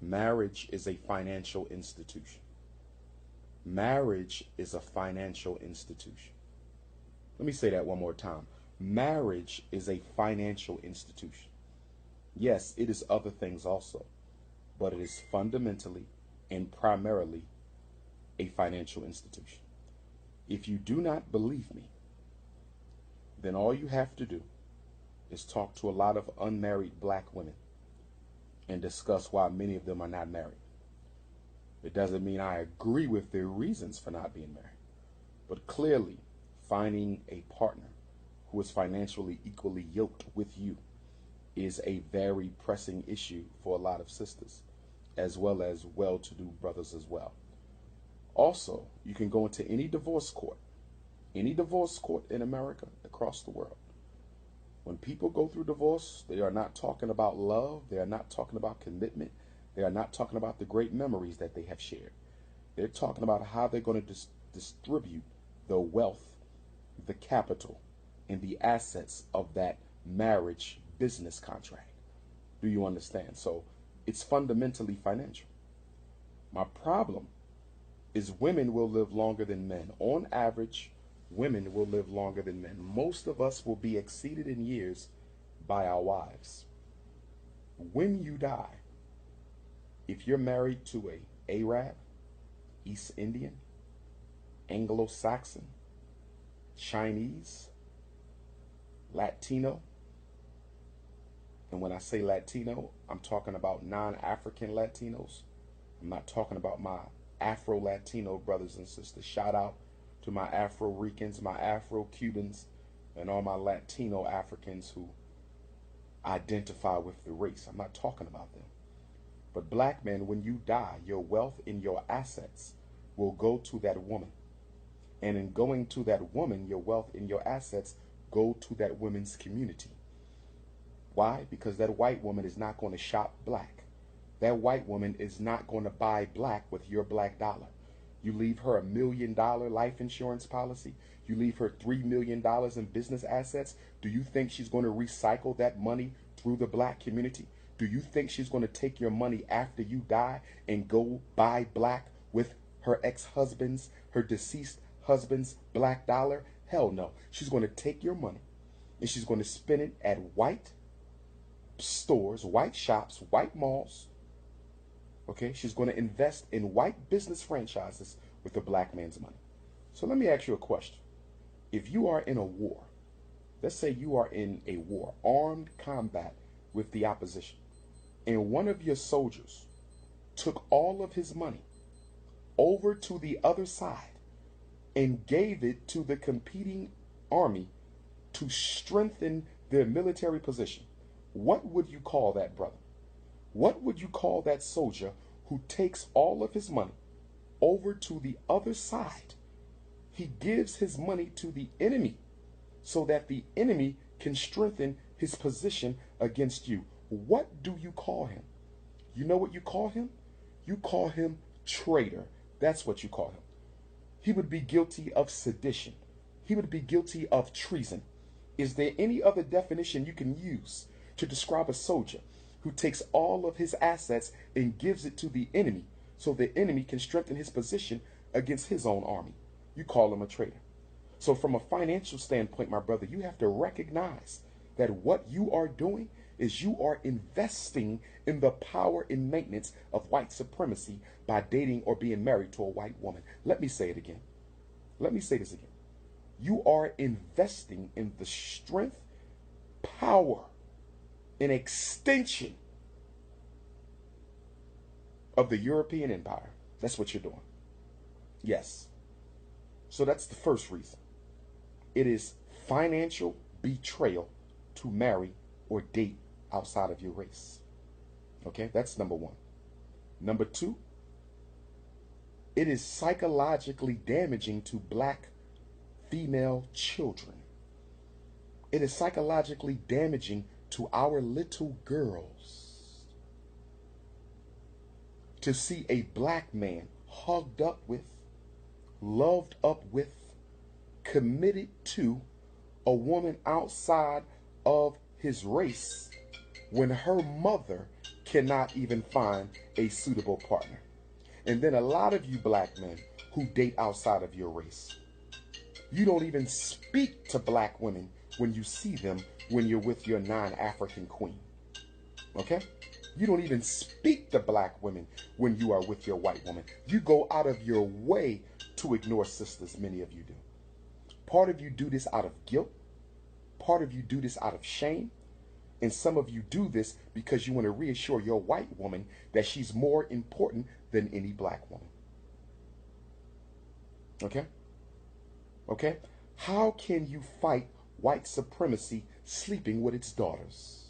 Marriage is a financial institution. Marriage is a financial institution. Let me say that one more time. Marriage is a financial institution. Yes, it is other things also, but it is fundamentally and primarily a financial institution. If you do not believe me, then all you have to do is talk to a lot of unmarried black women and discuss why many of them are not married. It doesn't mean I agree with their reasons for not being married, but clearly finding a partner who is financially equally yoked with you is a very pressing issue for a lot of sisters, as well as well-to-do brothers as well. Also, you can go into any divorce court in America, across the world. When people go through divorce, they are not talking about love, they are not talking about commitment, they are not talking about the great memories that they have shared. They're talking about how they're going to distribute the wealth, the capital, and the assets of that marriage business contract. Do you understand? So it's fundamentally financial. My problem is women will live longer than men. On average, women will live longer than men. Most of us will be exceeded in years by our wives. When you die, if you're married to a Arab, East Indian, Anglo-Saxon, Chinese, Latino, and when I say Latino, I'm talking about non-African Latinos. I'm not talking about my Afro-Latino brothers and sisters. Shout out to my Afro-Ricans, my Afro-Cubans, and all my Latino Africans who identify with the race. I'm not talking about them. But black men, when you die, your wealth and your assets will go to that woman. And in going to that woman, your wealth and your assets go to that woman's community. Why? Because that white woman is not going to shop black. That white woman is not going to buy black with your black dollar. You leave her $1 million life insurance policy. You leave her $3 million in business assets. Do you think she's going to recycle that money through the black community? Do you think she's going to take your money after you die and go buy black with her ex-husband's, her deceased husband's black dollar? Hell no. She's going to take your money and she's going to spend it at white stores, white shops, white malls. Okay, she's going to invest in white business franchises with the black man's money. So let me ask you a question. If you are in a war, let's say you are in a war, armed combat with the opposition, and one of your soldiers took all of his money over to the other side and gave it to the competing army to strengthen their military position, what would you call that brother? What would you call that soldier who takes all of his money over to the other side? He gives his money to the enemy so that the enemy can strengthen his position against you. What do you call him? You know what you call him? You call him traitor. That's what you call him. He would be guilty of sedition. He would be guilty of treason. Is there any other definition you can use to describe a soldier who takes all of his assets and gives it to the enemy so the enemy can strengthen his position against his own army? You call him a traitor. So from a financial standpoint, my brother, you have to recognize that what you are doing is you are investing in the power and maintenance of white supremacy by dating or being married to a white woman. Let me say it again. Let me say this again. You are investing in the strength, power, and extension of the European Empire. That's what you're doing. Yes. So that's the first reason. It is financial betrayal to marry or date outside of your race. Okay, that's number one. Number two, it is psychologically damaging to black female children. It is psychologically damaging to our little girls to see a black man hugged up with, loved up with, committed to a woman outside of his race when her mother cannot even find a suitable partner. And then a lot of you black men who date outside of your race, you don't even speak to black women when you see them when you're with your non-African queen. Okay? You don't even speak to black women when you are with your white woman. You go out of your way to ignore sisters, many of you do. Part of you do this out of guilt. Part of you do this out of shame. And some of you do this because you want to reassure your white woman that she's more important than any black woman. Okay? Okay? How can you fight white supremacy sleeping with its daughters?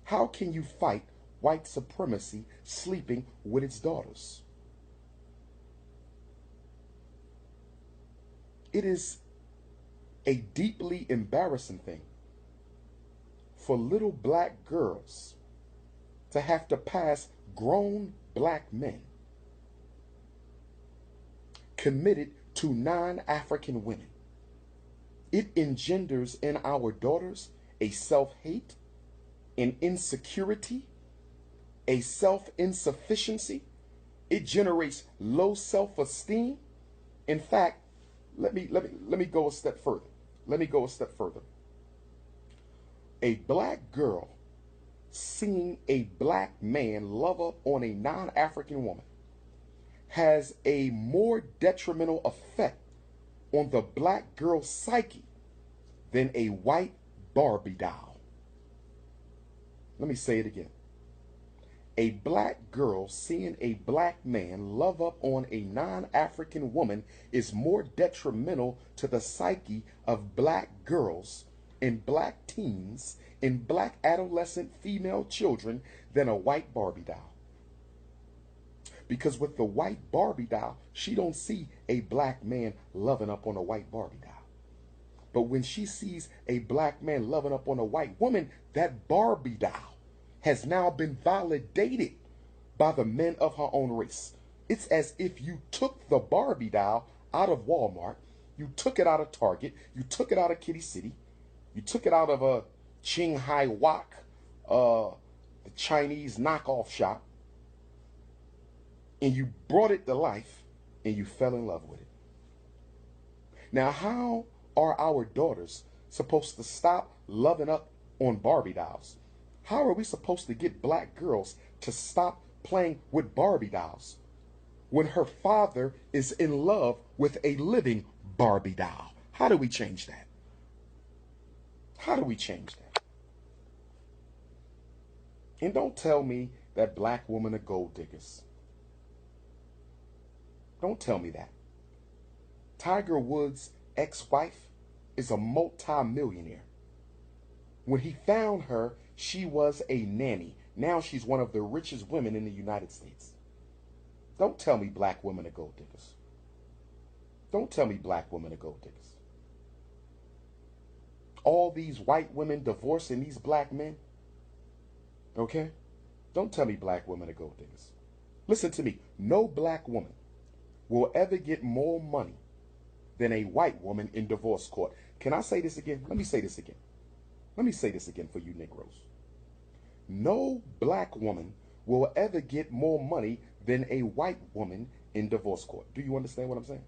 How can you fight white supremacy sleeping with its daughters? It is a deeply embarrassing thing for little black girls to have to pass grown black men committed to non-African women. It engenders in our daughters a self-hate, an insecurity, a self-insufficiency. It generates low self-esteem. In fact, let me go a step further. Let me go a step further. A black girl seeing a black man love up on a non-African woman has a more detrimental effect on the black girl's psyche than a white Barbie doll. Let me say it again. A black girl seeing a black man love up on a non-African woman is more detrimental to the psyche of black girls and black teens and black adolescent female children than a white Barbie doll. Because with the white Barbie doll, she don't see a black man loving up on a white Barbie doll. But when she sees a black man loving up on a white woman, that Barbie doll has now been validated by the men of her own race. It's as if you took the Barbie doll out of Walmart, you took it out of Target, you took it out of Kitty City, you took it out of a 𝚂𝚗𝙕𝙺𝚂𝙲𝚁𝙸𝙱𝙴, the Chinese knockoff shop, and you brought it to life and you fell in love with it. Now, how are our daughters supposed to stop loving up on Barbie dolls? How are we supposed to get black girls to stop playing with Barbie dolls when her father is in love with a living Barbie doll? How do we change that? How do we change that? And don't tell me that black women are gold diggers. Don't tell me that. Tiger Woods' ex-wife is a multi-millionaire. When he found her, she was a nanny. Now she's one of the richest women in the United States. Don't tell me black women are gold diggers. Don't tell me black women are gold diggers. All these white women divorcing these black men, okay? Don't tell me black women are gold diggers. Listen to me. No black woman will ever get more money than a white woman in divorce court. Can I say this again? Let me say this again. Let me say this again for you Negroes. No black woman will ever get more money than a white woman in divorce court. Do you understand what I'm saying?